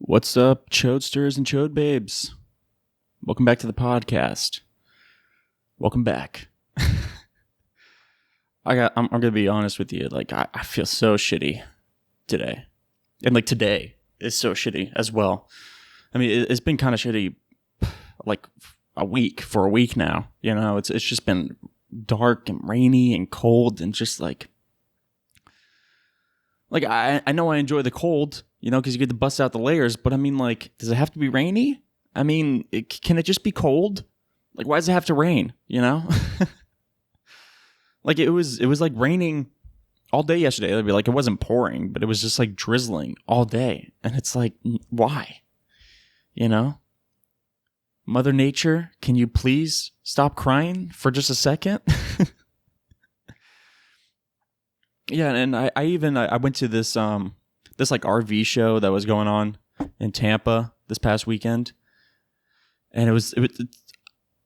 What's up, Chodesters and Chode Babes? Welcome back to the podcast. Welcome back. I'm gonna be honest with you. Like, I feel so shitty today, and like today is so shitty as well. I mean, it's been kind of shitty, like a week now. You know, it's just been dark and rainy and cold and just like I know I enjoy the cold, you know, because you get to bust out the layers. But I mean, like, does it have to be rainy? I mean, can it just be cold? Like, why does it have to rain? You know, like it was like raining all day yesterday. It'd be like it wasn't pouring, but it was just like drizzling all day, and it's like, why? You know, Mother Nature, can you please stop crying for just a second? Yeah, and I went to this like RV show that was going on in Tampa this past weekend, and it was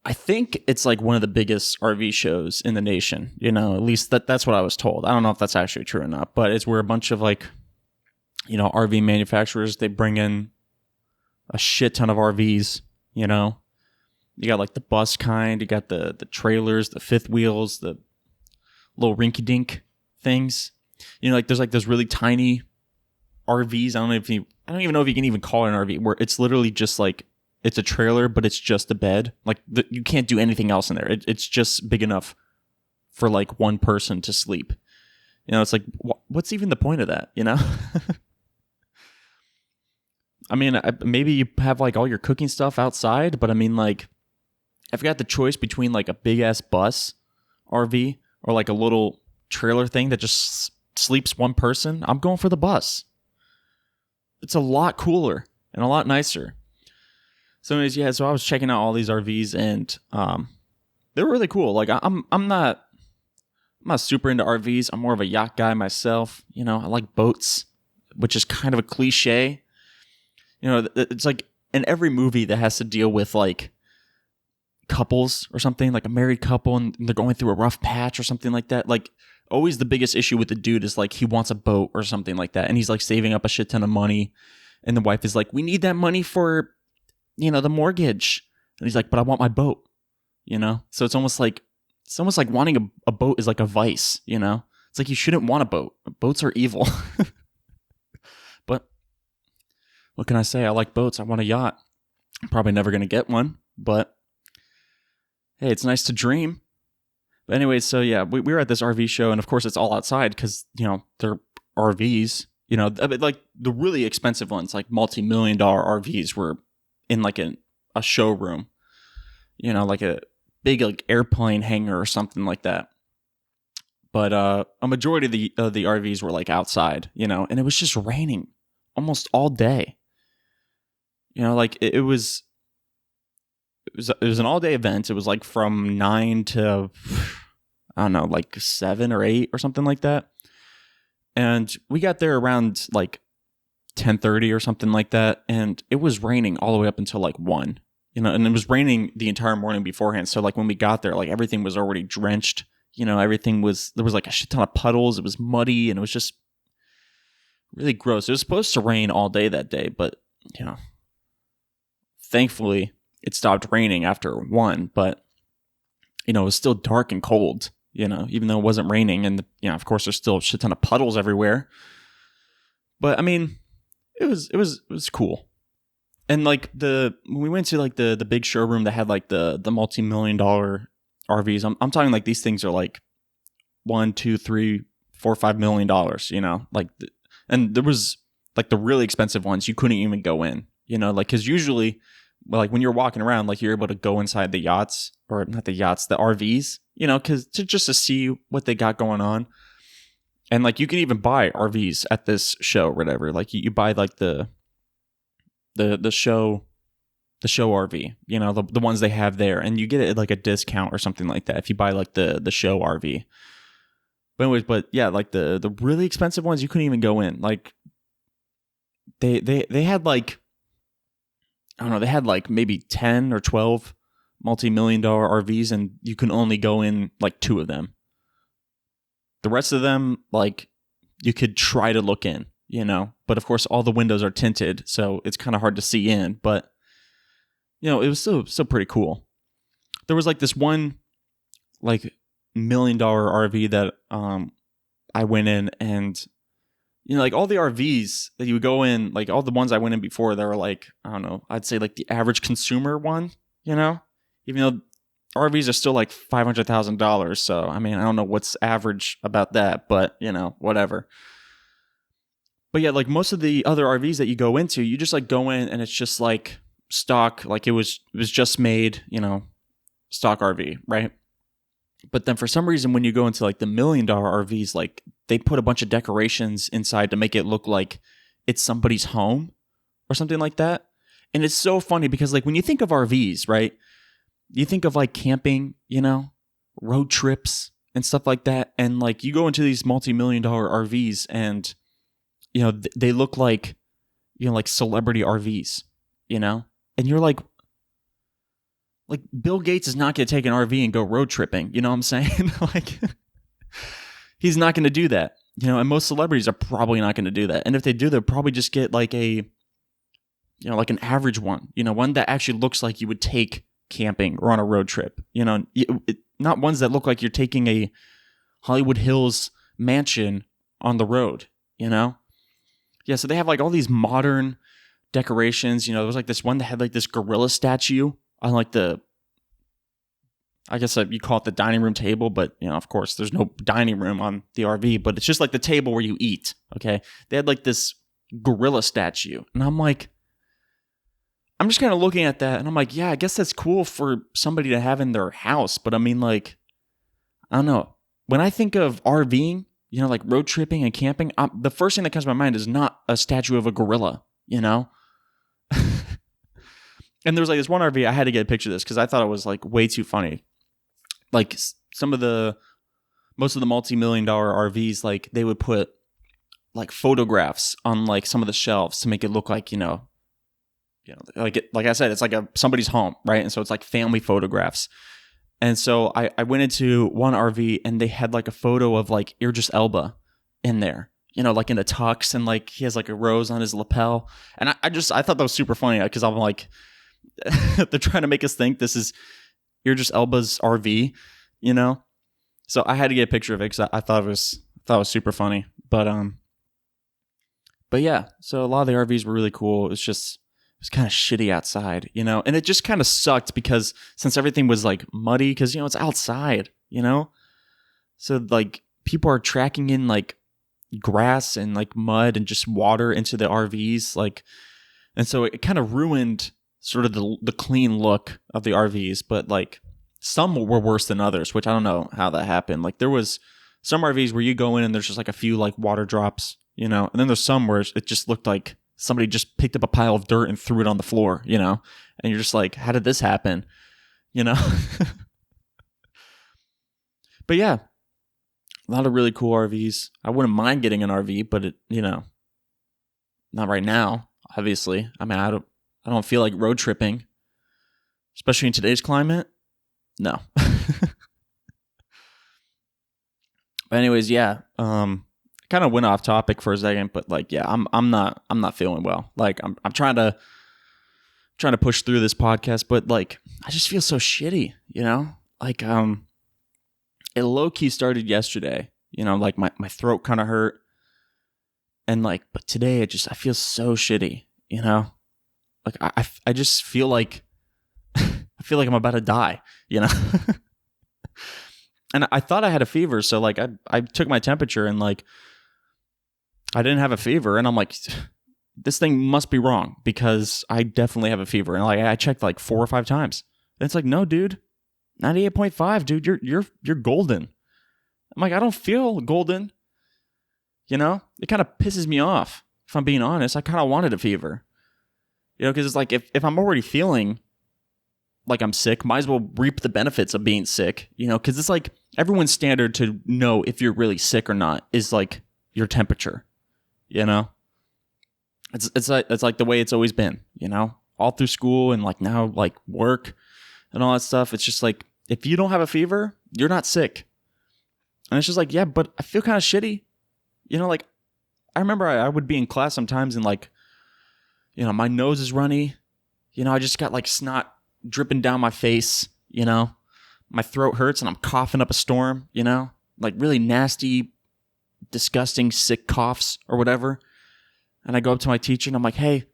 I think it's like one of the biggest RV shows in the nation. You know, at least that's what I was told. I don't know if that's actually true or not, but it's where a bunch of like, you know, RV manufacturers, they bring in a shit ton of RVs. You know, you got like the bus kind, you got the trailers, the fifth wheels, the little rinky dink things. You know, like there's like those really tiny RVs. I don't even know if you can even call it an RV, where it's literally just like, it's a trailer, but it's just a bed. Like you can't do anything else in there. It's just big enough for like one person to sleep. You know, it's like, what's even the point of that? You know? I mean, maybe you have like all your cooking stuff outside, but I mean, like, I've got the choice between like a big ass bus RV or like a little trailer thing that just sleeps one person. I'm going for the bus. It's a lot cooler and a lot nicer. So anyways, yeah, so I was checking out all these RVs, and they were really cool. Like I'm not super into RVs. I'm more of a yacht guy myself. You know, I like boats, which is kind of a cliche. You know, it's like in every movie that has to deal with like couples or something, like a married couple and they're going through a rough patch or something like that. Like, always the biggest issue with the dude is like he wants a boat or something like that, and he's like saving up a shit ton of money, and the wife is like, we need that money for, you know, the mortgage, and he's like, but I want my boat. You know, so it's almost like wanting a boat is like a vice. You know, it's like you shouldn't want a boat. Boats are evil. But what can I say? I like boats. I want a yacht. I'm probably never gonna get one, but hey, it's nice to dream. But anyways, so yeah, we were at this RV show, and of course it's all outside because, you know, they're RVs. You know, like the really expensive ones, like multi-million-dollar RVs, were in like a showroom. You know, like a big like airplane hangar or something like that. But a majority of the RVs were like outside. You know, and it was just raining almost all day. You know, like it was an all-day event. It was like from 9 to, I don't know, like 7 or 8 or something like that. And we got there around like 10:30 or something like that, and it was raining all the way up until like 1. You know, and it was raining the entire morning beforehand. So like when we got there, like everything was already drenched. You know, there was like a shit ton of puddles. It was muddy, and it was just really gross. It was supposed to rain all day that day, but, you know, thankfully it stopped raining after 1, but, you know, it was still dark and cold, you know, even though it wasn't raining. And, you know, of course, there's still a shit ton of puddles everywhere. But, I mean, it was cool. And, like, when we went to, like, the big showroom that had, like, the multi-million-dollar RVs, I'm talking, like, these things are, like, $1, $2, $3, $4, $5 million, you know? Like, and there was, like, the really expensive ones, you couldn't even go in, you know? Like, because usually, like, when you're walking around, like, you're able to go inside the yachts, or not the yachts, the RVs, you know, because just to see what they got going on. And, like, you can even buy RVs at this show or whatever. Like, you buy, like, the show RV, you know, the ones they have there, and you get it at, like, a discount or something like that if you buy, like, the show RV. But anyways, yeah, like, the really expensive ones, you couldn't even go in. Like, they had, like, I don't know, they had like maybe 10 or 12 multi-million-dollar RVs, and you can only go in like 2 of them. The rest of them, like, you could try to look in, but of course all the windows are tinted, so it's kind of hard to see in, but it was still pretty cool. There was like this one like $1 million RV that I went in, and like all the RVs that you would go in, like all the ones I went in before, they were like, I don't know, I'd say like the average consumer one, even though RVs are still like $500,000. So, I mean, I don't know what's average about that, but whatever. But yeah, like most of the other RVs that you go into, you just like go in and it's just like stock, like it was just made, stock RV, right? But then for some reason, when you go into like the $1 million RVs, like they put a bunch of decorations inside to make it look like it's somebody's home or something like that. And it's so funny because like when you think of RVs, right, you think of like camping, road trips and stuff like that. And like you go into these multi-million-dollar RVs and, they look like, like celebrity RVs, and you're like Bill Gates is not going to take an RV and go road tripping. You know what I'm saying? Like, he's not going to do that. And most celebrities are probably not going to do that. And if they do, they'll probably just get like a, like an average one, one that actually looks like you would take camping or on a road trip, not ones that look like you're taking a Hollywood Hills mansion on the road, Yeah, so they have like all these modern decorations. There was like this one that had like this gorilla statue on like I guess you call it the dining room table, but of course there's no dining room on the RV, but it's just like the table where you eat. Okay. They had like this gorilla statue, and I'm just kind of looking at that and I'm like, yeah, I guess that's cool for somebody to have in their house. But I mean, like, I don't know. When I think of RVing, like road tripping and camping, the first thing that comes to my mind is not a statue of a gorilla, And there was like this one RV, I had to get a picture of this because I thought it was like way too funny. Like most of the multi-million-dollar RVs, like they would put like photographs on like some of the shelves to make it look like, like I said, it's like somebody's home, right? And so it's like family photographs. And so I went into one RV and they had like a photo of like Idris Elba in there, like in a tux, and like he has like a rose on his lapel. And I thought that was super funny because I'm like, they're trying to make us think this is Idris Elba's RV, So I had to get a picture of it because I thought it was super funny. But yeah, so a lot of the RVs were really cool. It was kind of shitty outside, and it just kind of sucked because since everything was like muddy, because it's outside, so like people are tracking in like grass and like mud and just water into the RVs, like, and so it kind of ruined sort of the clean look of the RVs. But like some were worse than others, which I don't know how that happened. Like there was some RVs where you go in and there's just like a few like water drops, and then there's some where it just looked like somebody just picked up a pile of dirt and threw it on the floor, and you're just like, how did this happen? But yeah, a lot of really cool RVs. I wouldn't mind getting an RV, but it, not right now, obviously. I mean, I don't feel like road tripping, especially in today's climate. No. But anyways, yeah. Kind of went off topic for a second, but like, yeah, I'm not feeling well. Like I'm trying to push through this podcast, but like I just feel so shitty, Like it low key started yesterday, like my throat kind of hurt, and like, but today I feel so shitty, Like I just feel like I'm about to die, And I thought I had a fever, so like I took my temperature and like I didn't have a fever, and I'm like, this thing must be wrong because I definitely have a fever. And like I checked like 4 or 5 times. And it's like, no, dude, 98.5, dude, you're golden. I'm like, I don't feel golden. It kind of pisses me off. If I'm being honest, I kind of wanted a fever. Because it's like if I'm already feeling like I'm sick, might as well reap the benefits of being sick. Because it's like everyone's standard to know if you're really sick or not is like your temperature. It's like the way it's always been. All through school and like now like work and all that stuff. It's just like if you don't have a fever, you're not sick. And it's just like, yeah, but I feel kind of shitty. Like I remember I would be in class sometimes and like, my nose is runny. I just got like snot dripping down my face, my throat hurts and I'm coughing up a storm, like really nasty, disgusting, sick coughs or whatever. And I go up to my teacher and I'm like, hey,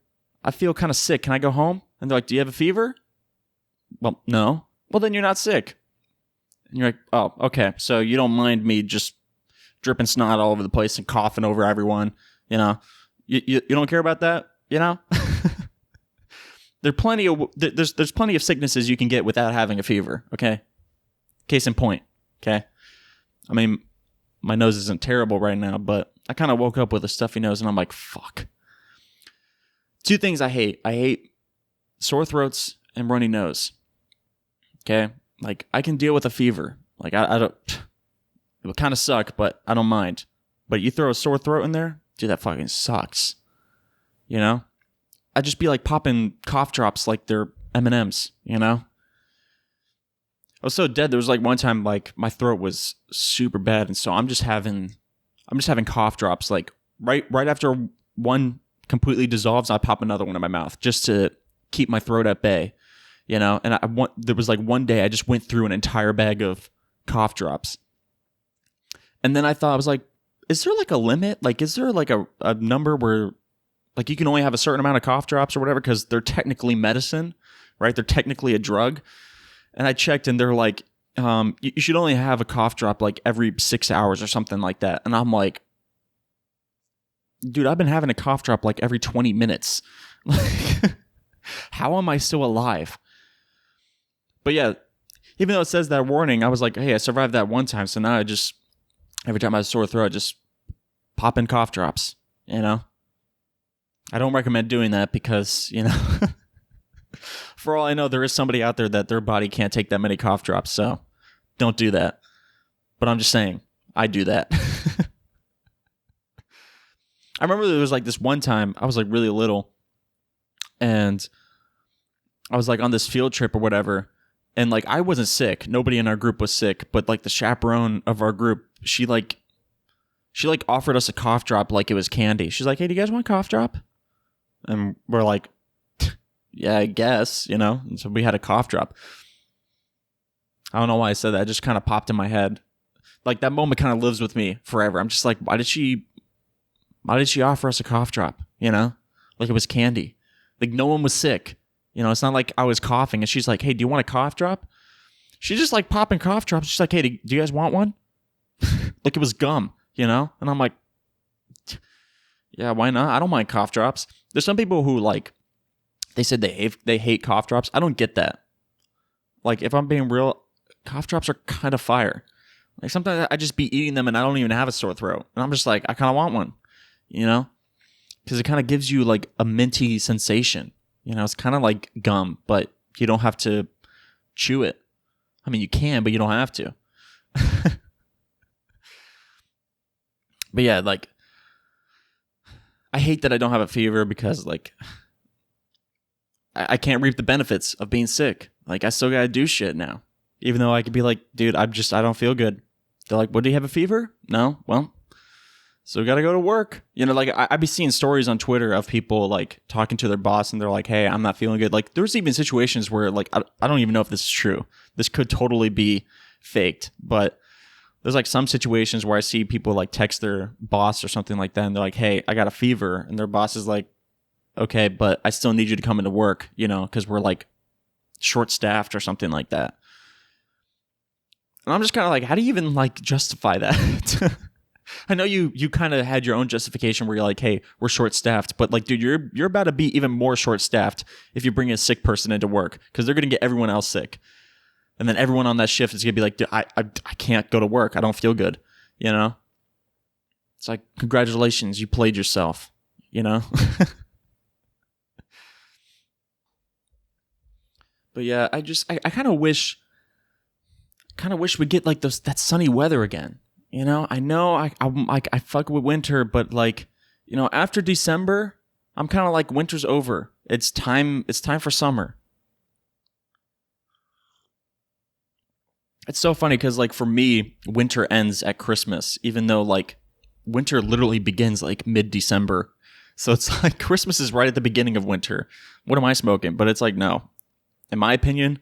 I feel kind of sick. Can I go home? And they're like, do you have a fever? Well, no. Well, then you're not sick. And you're like, oh, okay. So you don't mind me just dripping snot all over the place and coughing over everyone, You don't care about that, There's plenty of sicknesses you can get without having a fever, okay? Case in point, okay? I mean, my nose isn't terrible right now, but I kind of woke up with a stuffy nose and I'm like, fuck. 2 things I hate. I hate sore throats and runny nose. Okay? Like, I can deal with a fever. Like, I don't... It would kind of suck, but I don't mind. But you throw a sore throat in there, dude, that fucking sucks. I'd just be like popping cough drops like they're M&Ms, I was so dead. There was like one time like my throat was super bad, and so I'm just having cough drops. Like right after one completely dissolves, I pop another one in my mouth just to keep my throat at bay, And there was like one day I just went through an entire bag of cough drops, and then I thought, I was like, is there like a limit? Like, is there like a number where like you can only have a certain amount of cough drops or whatever because they're technically medicine, right? They're technically a drug. And I checked and they're like, you should only have a cough drop like every 6 hours or something like that. And I'm like, dude, I've been having a cough drop like every 20 minutes. Like, how am I still alive? But yeah, even though it says that warning, I was like, hey, I survived that one time. So now I just, every time I have a sore throat, I just pop in cough drops, I don't recommend doing that because, for all I know, there is somebody out there that their body can't take that many cough drops, so don't do that. But I'm just saying, I do that. I remember there was like this one time, I was like really little, and I was like on this field trip or whatever, and like I wasn't sick. Nobody in our group was sick, but like the chaperone of our group, she offered us a cough drop like it was candy. She's like, hey, do you guys want a cough drop? And we're like, yeah, I guess, And so we had a cough drop. I don't know why I said that. It just kind of popped in my head. Like that moment kind of lives with me forever. I'm just like, why did she offer us a cough drop? Like it was candy. Like no one was sick. It's not like I was coughing and she's like, hey, do you want a cough drop? She's just like popping cough drops. She's like, hey, do you guys want one? Like it was gum, And I'm like, yeah, why not? I don't mind cough drops. There's some people who like, they said they hate cough drops. I don't get that. Like, if I'm being real, cough drops are kind of fire. Like, sometimes I just be eating them and I don't even have a sore throat. And I'm just like, I kind of want one, Because it kind of gives you, like, a minty sensation. It's kind of like gum, but you don't have to chew it. I mean, you can, but you don't have to. But yeah, like, I hate that I don't have a fever because, like, I can't reap the benefits of being sick. Like, I still gotta do shit now. Even though I could be like, dude, I don't feel good. They're like, what, do you have a fever? No? Well, so gotta go to work. Like, I'd be seeing stories on Twitter of people, like, talking to their boss and they're like, hey, I'm not feeling good. Like, there's even situations where, like, I don't even know if this is true. This could totally be faked. But there's, like, some situations where I see people, like, text their boss or something like that. And they're like, hey, I got a fever. And their boss is like, okay, but I still need you to come into work, because we're like short-staffed or something like that. And I'm just kind of like, how do you even like justify that? I know you kind of had your own justification where you're like, hey, we're short-staffed, but like, dude, you're about to be even more short-staffed if you bring a sick person into work because they're gonna get everyone else sick, and then everyone on that shift is gonna be like, dude, I can't go to work. I don't feel good. It's like, congratulations, you played yourself. But yeah, I kind of wish we get like that sunny weather again. I know I fuck with winter, but like, after December, I'm kind of like winter's over. It's time for summer. It's so funny because like for me, winter ends at Christmas, even though like winter literally begins like mid-December. So it's like Christmas is right at the beginning of winter. What am I smoking? But it's like, no. In my opinion,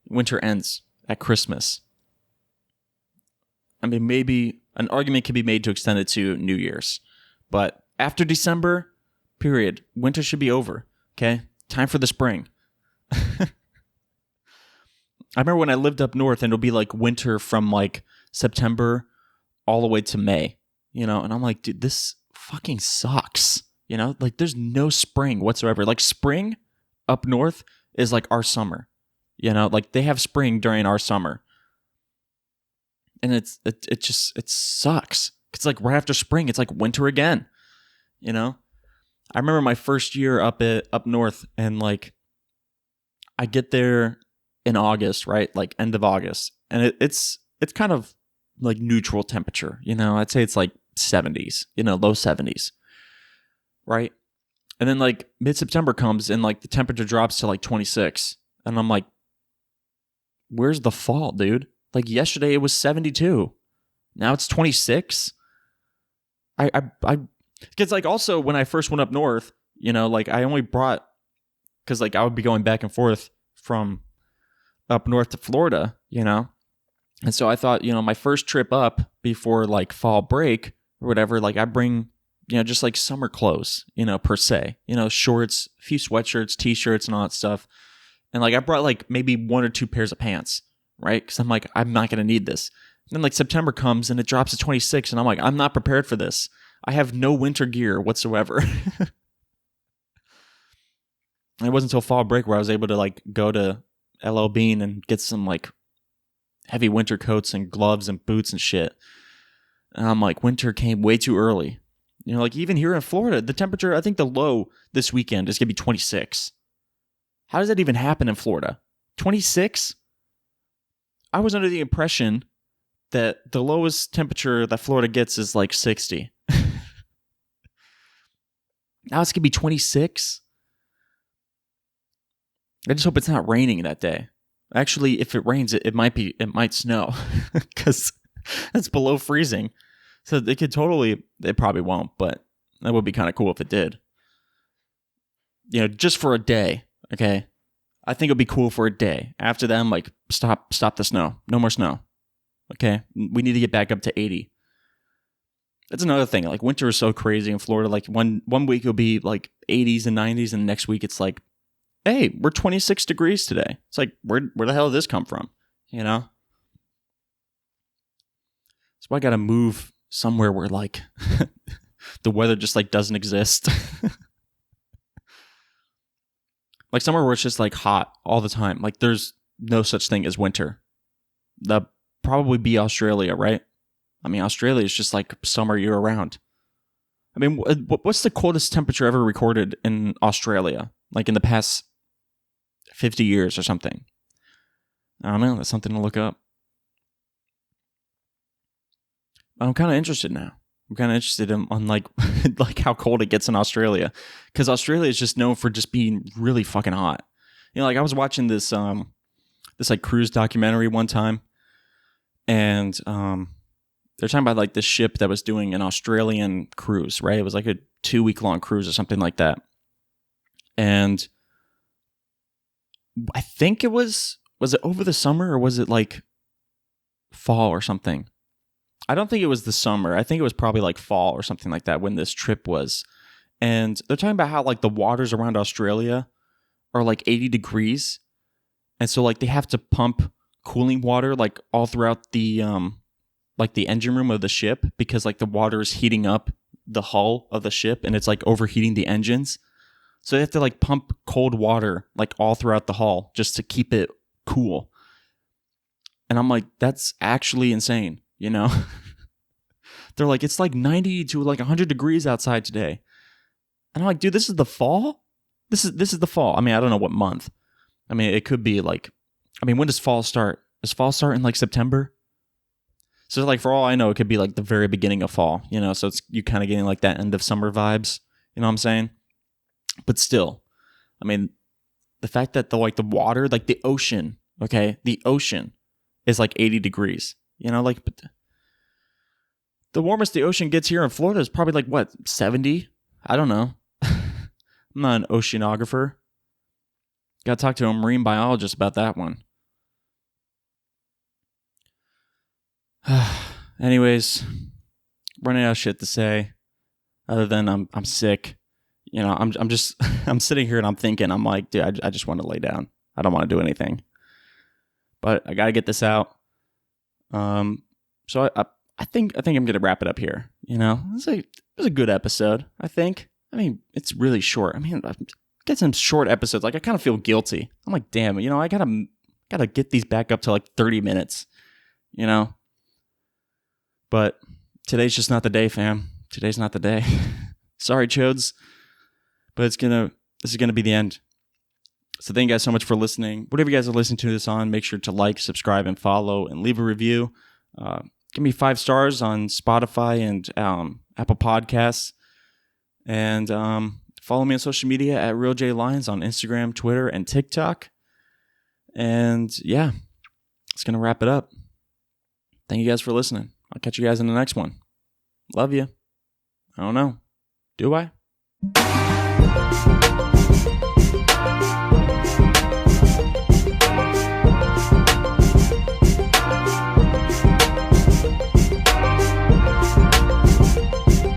winter ends at Christmas. I mean, maybe an argument can be made to extend it to New Year's. But after December, period, winter should be over. Okay? Time for the spring. I remember when I lived up north and it'll be like winter from like September all the way to May, and I'm like, dude, this fucking sucks. Like there's no spring whatsoever. Like spring up north is like our summer, like they have spring during our summer. And it sucks. It's like right after spring, it's like winter again, I remember my first year up north and like I get there in August, right? Like end of August. And it's kind of like neutral temperature, I'd say it's like 70s, low 70s, right? And then like mid-September comes and like the temperature drops to like 26. And I'm like, where's the fall, dude? Like yesterday it was 72. Now it's 26. Because like also when I first went up north, like I only brought, because like I would be going back and forth from up north to Florida, and so I thought, my first trip up before like fall break or whatever, like I bring, just like summer clothes, per se, shorts, a few sweatshirts, t-shirts and all that stuff. And like I brought like maybe 1 or 2 pairs of pants, right? Because I'm like, I'm not going to need this. And then like September comes and it drops to 26 and I'm like, I'm not prepared for this. I have no winter gear whatsoever. And it wasn't until fall break where I was able to like go to LL Bean and get some like heavy winter coats and gloves and boots and shit. And I'm like, winter came way too early. Like even here in Florida, the temperature, I think the low this weekend is going to be 26. How does that even happen in Florida? 26? I was under the impression that the lowest temperature that Florida gets is like 60. Now it's going to be 26? I just hope it's not raining that day. Actually, if it rains, it might snow because it's below freezing. So it probably won't, but that would be kind of cool if it did. Just for a day, okay? I think it'd be cool for a day. After that, I'm like, stop the snow. No more snow. Okay? We need to get back up to 80. That's another thing. Like winter is so crazy in Florida. Like one week it'll be like 80s and 90s, and next week it's like, hey, we're 26 degrees today. It's like, where the hell did this come from? So I got to move somewhere where like the weather just like doesn't exist. Like somewhere where it's just like hot all the time. Like there's no such thing as winter. That'd probably be Australia, right? I mean, Australia is just like summer year round. I mean, what's the coldest temperature ever recorded in Australia? Like in the past 50 years or something. I don't know. That's something to look up. I'm kind of interested now. I'm kind of interested on like like how cold it gets in Australia, because Australia is just known for just being really fucking hot. Like I was watching this like cruise documentary one time, and they're talking about like this ship that was doing an Australian cruise, right? It was like a 2-week long cruise or something like that, and I think was it over the summer or was it like fall or something? I don't think it was the summer. I think it was probably like fall or something like that when this trip was. And they're talking about how like the waters around Australia are like 80 degrees. And so like they have to pump cooling water like all throughout the like the engine room of the ship, because like the water is heating up the hull of the ship and it's like overheating the engines. So they have to like pump cold water like all throughout the hull just to keep it cool. And I'm like, that's actually insane. They're like, it's like 90 to like 100 degrees outside today. And I'm like, dude, this is the fall? This is the fall. I mean, I don't know what month. I mean, it could be like, when does fall start? Does fall start in like September? So like, for all I know, it could be like the very beginning of fall, so it's you kind of getting like that end of summer vibes. You know what I'm saying? But still, I mean, the fact that the water, like the ocean, okay, the ocean is like 80 degrees. Like, but The warmest the ocean gets here in Florida is probably like, what, 70? I don't know. I'm not an oceanographer. Got to talk to a marine biologist about that one. Anyways, running out of shit to say other than I'm sick. You know, I'm just I'm sitting here and I'm thinking, I'm like, dude, I just want to lay down. I don't want to do anything. But I got to get this out. So I think I'm going to wrap it up here. You know, it was a good episode, I think. I mean, it's really short. I mean, I get some short episodes. Like, I kind of feel guilty. I'm like, damn, you know, I gotta get these back up to like 30 minutes, you know? But today's just not the day, fam. Today's not the day. Sorry, chodes. But this is gonna be the end. So thank you guys so much for listening. Whatever you guys are listening to this on, make sure to like, subscribe, and follow, and leave a review. Give me 5 stars on Spotify and Apple Podcasts. And follow me on social media at RealJLions on Instagram, Twitter, and TikTok. And yeah, it's going to wrap it up. Thank you guys for listening. I'll catch you guys in the next one. Love you. I don't know. Do I?